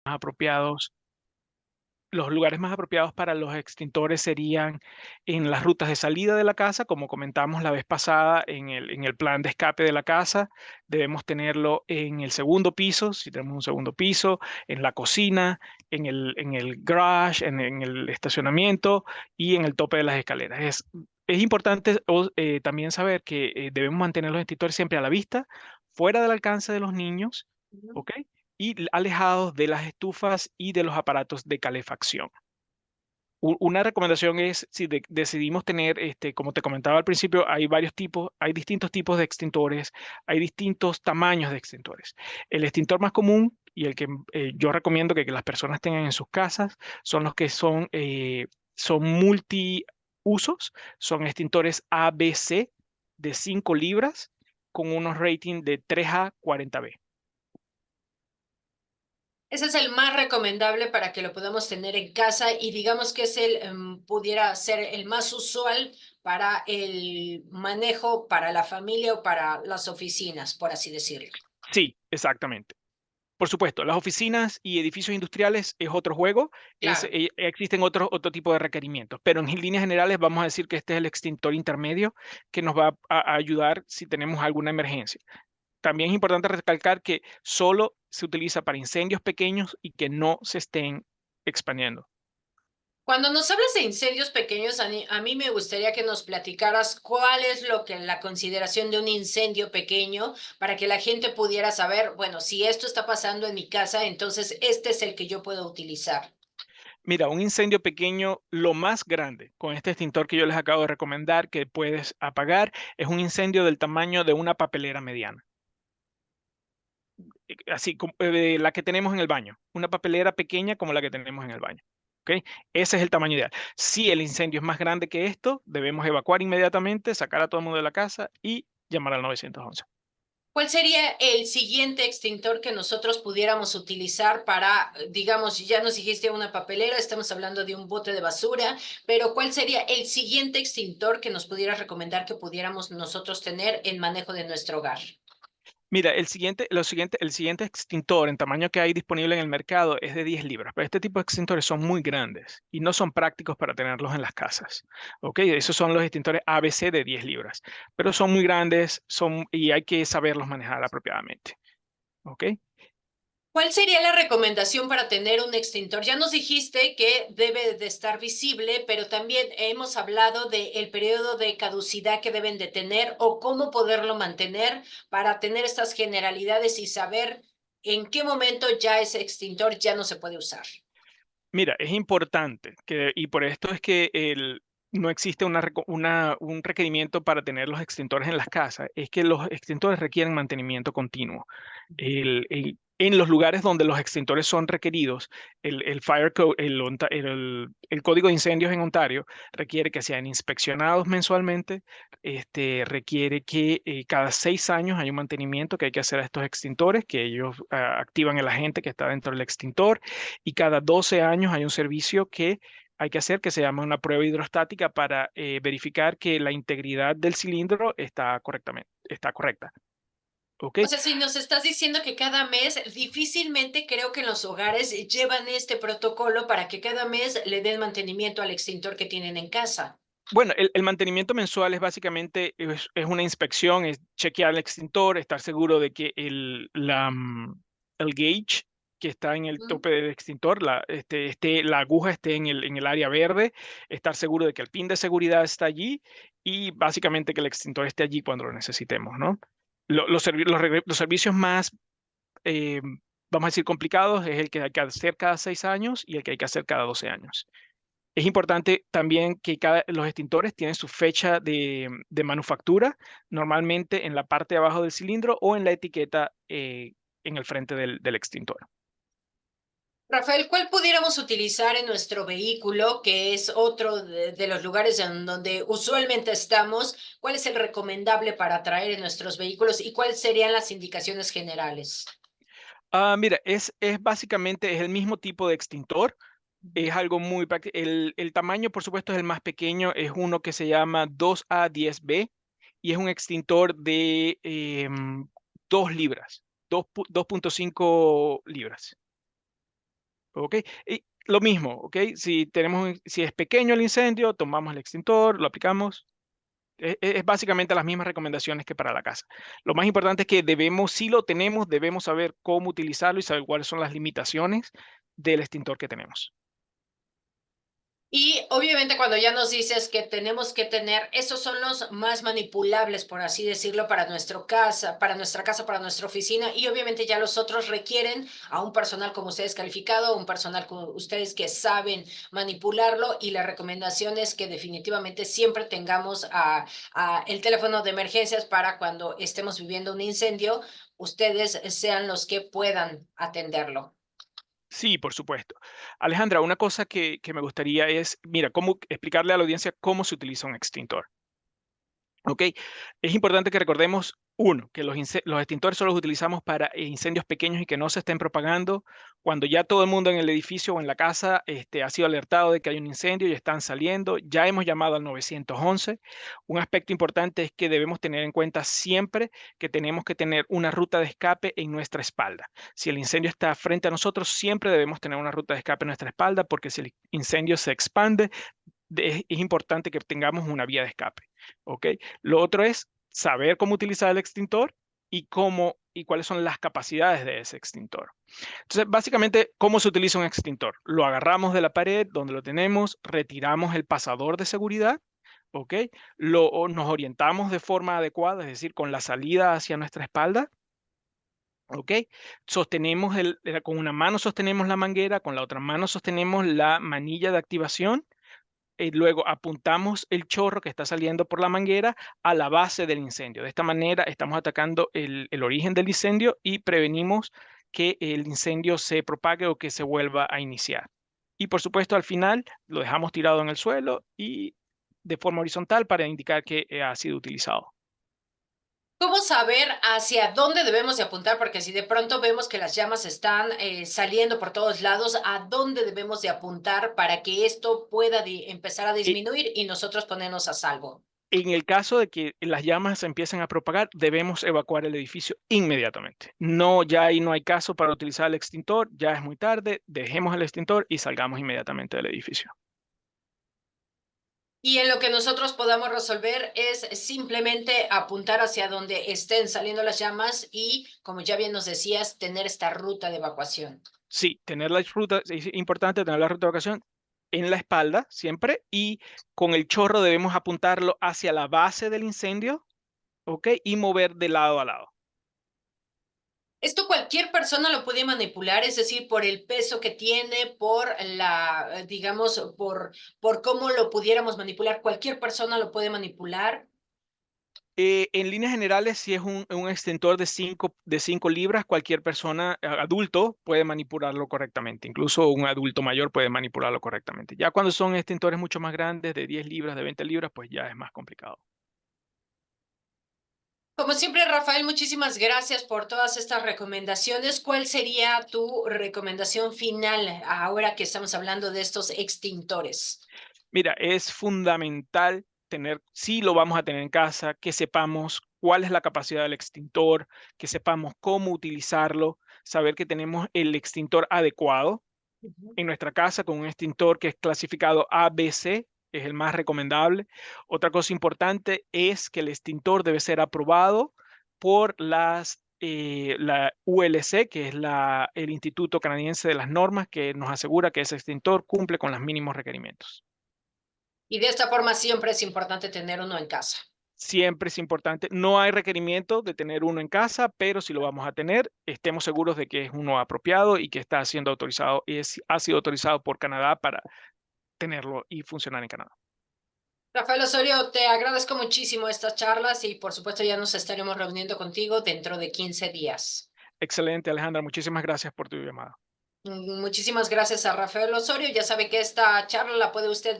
apropiados. Los lugares más apropiados para los extintores serían en las rutas de salida de la casa, como comentamos la vez pasada en el plan de escape de la casa. Debemos tenerlo en el segundo piso, si tenemos un segundo piso, en la cocina, en el garage, en el estacionamiento y en el tope de las escaleras. Es importante también saber que debemos mantener los extintores siempre a la vista, fuera del alcance de los niños, Ujú. ¿ok? Y alejados de las estufas y de los aparatos de calefacción. Una recomendación es, si decidimos tener, como te comentaba al principio, hay varios tipos, hay distintos tipos de extintores, hay distintos tamaños de extintores. El extintor más común y el que yo recomiendo que las personas tengan en sus casas son los que son multiusos, son extintores ABC de 5 libras con unos rating de 3A 40B. Ese es el más recomendable para que lo podamos tener en casa y digamos que es pudiera ser el más usual para el manejo para la familia o para las oficinas, por así decirlo. Sí, exactamente. Por supuesto, las oficinas y edificios industriales es otro juego, Claro. existen otro tipo de requerimientos, pero en líneas generales vamos a decir que este es el extintor intermedio que nos va a ayudar si tenemos alguna emergencia. También es importante recalcar que solo se utiliza para incendios pequeños y que no se estén expandiendo. Cuando nos hablas de incendios pequeños, a mí me gustaría que nos platicaras cuál es lo que la consideración de un incendio pequeño para que la gente pudiera saber, bueno, si esto está pasando en mi casa, entonces este es el que yo puedo utilizar. Mira, un incendio pequeño, lo más grande con este extintor que yo les acabo de recomendar que puedes apagar, es un incendio del tamaño de una papelera mediana. Así como la que tenemos en el baño, una papelera pequeña como la que tenemos en el baño. ¿Ok? Ese es el tamaño ideal. Si el incendio es más grande que esto, debemos evacuar inmediatamente, sacar a todo el mundo de la casa y llamar al 911. ¿Cuál sería el siguiente extintor que nosotros pudiéramos utilizar para, digamos, ya nos dijiste una papelera, estamos hablando de un bote de basura, pero ¿cuál sería el siguiente extintor que nos pudieras recomendar que pudiéramos nosotros tener en manejo de nuestro hogar? Mira, el siguiente extintor en tamaño que hay disponible en el mercado es de 10 libras, pero este tipo de extintores son muy grandes y no son prácticos para tenerlos en las casas. ¿Ok? Esos son los extintores ABC de 10 libras, pero son muy grandes y hay que saberlos manejar apropiadamente. ¿Ok? ¿Cuál sería la recomendación para tener un extintor? Ya nos dijiste que debe de estar visible, pero también hemos hablado del periodo de caducidad que deben de tener o cómo poderlo mantener para tener estas generalidades y saber en qué momento ya ese extintor ya no se puede usar. Mira, es importante y por esto es que no existe un requerimiento para tener los extintores en las casas, es que los extintores requieren mantenimiento continuo. En los lugares donde los extintores son requeridos, el Fire Code, el Código de Incendios en Ontario requiere que sean inspeccionados mensualmente, requiere que cada 6 años hay un mantenimiento que hay que hacer a estos extintores, que ellos activan el agente que está dentro del extintor y cada 12 años hay un servicio que hay que hacer que se llama una prueba hidrostática para verificar que la integridad del cilindro está correcta. ¿Ok? O sea, si nos estás diciendo que cada mes, difícilmente creo que en los hogares llevan este protocolo para que cada mes le den mantenimiento al extintor que tienen en casa. Bueno, el mantenimiento mensual es básicamente es una inspección, es chequear el extintor, estar seguro de que el gauge que está en el Ujú. tope del extintor, la aguja esté en el área verde, estar seguro de que el pin de seguridad está allí y básicamente que el extintor esté allí cuando lo necesitemos, ¿no? Los servicios más, eh, vamos a decir, complicados es el que hay que hacer cada 6 años y el que hay que hacer cada 12 años. Es importante también que los extintores tienen su fecha de manufactura, normalmente en la parte de abajo del cilindro o en la etiqueta en el frente del extintor. Rafael, ¿cuál pudiéramos utilizar en nuestro vehículo, que es otro de los lugares en donde usualmente estamos? ¿Cuál es el recomendable para traer en nuestros vehículos y cuáles serían las indicaciones generales? Mira, es básicamente es el mismo tipo de extintor. Es algo muy práctico. El tamaño, por supuesto, es el más pequeño. Es uno que se llama 2A10B y es un extintor de 2 libras, 2.5 libras. ¿ok? Y lo mismo, ¿ok? Si es pequeño el incendio, tomamos el extintor, lo aplicamos. Es básicamente las mismas recomendaciones que para la casa. Lo más importante es que debemos, si lo tenemos, debemos saber cómo utilizarlo y saber cuáles son las limitaciones del extintor que tenemos. Y obviamente cuando ya nos dices que tenemos que tener, esos son los más manipulables, por así decirlo, para nuestra casa, para nuestra oficina, y obviamente ya los otros requieren a un personal como ustedes calificado, un personal como ustedes que saben manipularlo, y la recomendación es que definitivamente siempre tengamos el teléfono de emergencias para cuando estemos viviendo un incendio, ustedes sean los que puedan atenderlo. Sí, por supuesto. Alejandra, una cosa que me gustaría es, mira, cómo explicarle a la audiencia cómo se utiliza un extintor. ¿Ok? Es importante que recordemos, uno, que los extintores solo los utilizamos para incendios pequeños y que no se estén propagando cuando ya todo el mundo en el edificio o en la casa ha sido alertado de que hay un incendio y están saliendo. Ya hemos llamado al 911. Un aspecto importante es que debemos tener en cuenta siempre que tenemos que tener una ruta de escape en nuestra espalda. Si el incendio está frente a nosotros, siempre debemos tener una ruta de escape en nuestra espalda porque si el incendio se expande, es importante que tengamos una vía de escape, ¿ok? Lo otro es saber cómo utilizar el extintor y cuáles son las capacidades de ese extintor. Entonces, básicamente, ¿cómo se utiliza un extintor? Lo agarramos de la pared donde lo tenemos, retiramos el pasador de seguridad, ¿ok? Nos orientamos de forma adecuada, es decir, con la salida hacia nuestra espalda, ¿ok? Con una mano sostenemos la manguera, con la otra mano sostenemos la manilla de activación luego apuntamos el chorro que está saliendo por la manguera a la base del incendio. De esta manera estamos atacando el origen del incendio y prevenimos que el incendio se propague o que se vuelva a iniciar. Y por supuesto, al final lo dejamos tirado en el suelo y de forma horizontal para indicar que ha sido utilizado. ¿Cómo saber hacia dónde debemos de apuntar? Porque si de pronto vemos que las llamas están saliendo por todos lados, ¿a dónde debemos de apuntar para que esto pueda empezar a E- disminuir y nosotros ponernos a salvo? En el caso de que las llamas se empiecen a propagar, debemos evacuar el edificio inmediatamente. No, ya ahí no hay caso para utilizar el extintor, ya es muy tarde, dejemos el extintor y salgamos inmediatamente del edificio. Y en lo que nosotros podamos resolver es simplemente apuntar hacia donde estén saliendo las llamas y, como ya bien nos decías, tener esta ruta de evacuación. Sí, tener la ruta, es importante tener la ruta de evacuación en la espalda siempre y con el chorro debemos apuntarlo hacia la base del incendio, ¿ok? Y mover de lado a lado. Esto cualquier persona lo puede manipular, es decir, por el peso que tiene, por digamos, por cómo lo pudiéramos manipular. Cualquier persona lo puede manipular. En líneas generales, si es un extintor de cinco libras, cualquier persona, adulto, puede manipularlo correctamente. Incluso un adulto mayor puede manipularlo correctamente. Ya cuando son extintores mucho más grandes, de 10 libras, de 20 libras, pues ya es más complicado. Como siempre, Rafael, muchísimas gracias por todas estas recomendaciones. ¿Cuál sería tu recomendación final ahora que estamos hablando de estos extintores? Mira, es fundamental tener, si lo vamos a tener en casa, que sepamos cuál es la capacidad del extintor, que sepamos cómo utilizarlo, saber que tenemos el extintor adecuado Ujú. en nuestra casa con un extintor que es clasificado ABC, es el más recomendable. Otra cosa importante es que el extintor debe ser aprobado por la ULC, que es el Instituto Canadiense de las Normas, que nos asegura que ese extintor cumple con los mínimos requerimientos. Y de esta forma siempre es importante tener uno en casa. Siempre es importante, no hay requerimiento de tener uno en casa, pero si lo vamos a tener, estemos seguros de que es uno apropiado y que está siendo autorizado ha sido autorizado por Canadá para tenerlo y funcionar en Canadá. Rafael Osorio, te agradezco muchísimo estas charlas y por supuesto ya nos estaremos reuniendo contigo dentro de 15 días. Excelente, Alejandra. Muchísimas gracias por tu llamada. Muchísimas gracias a Rafael Osorio. Ya sabe que esta charla la puede usted ver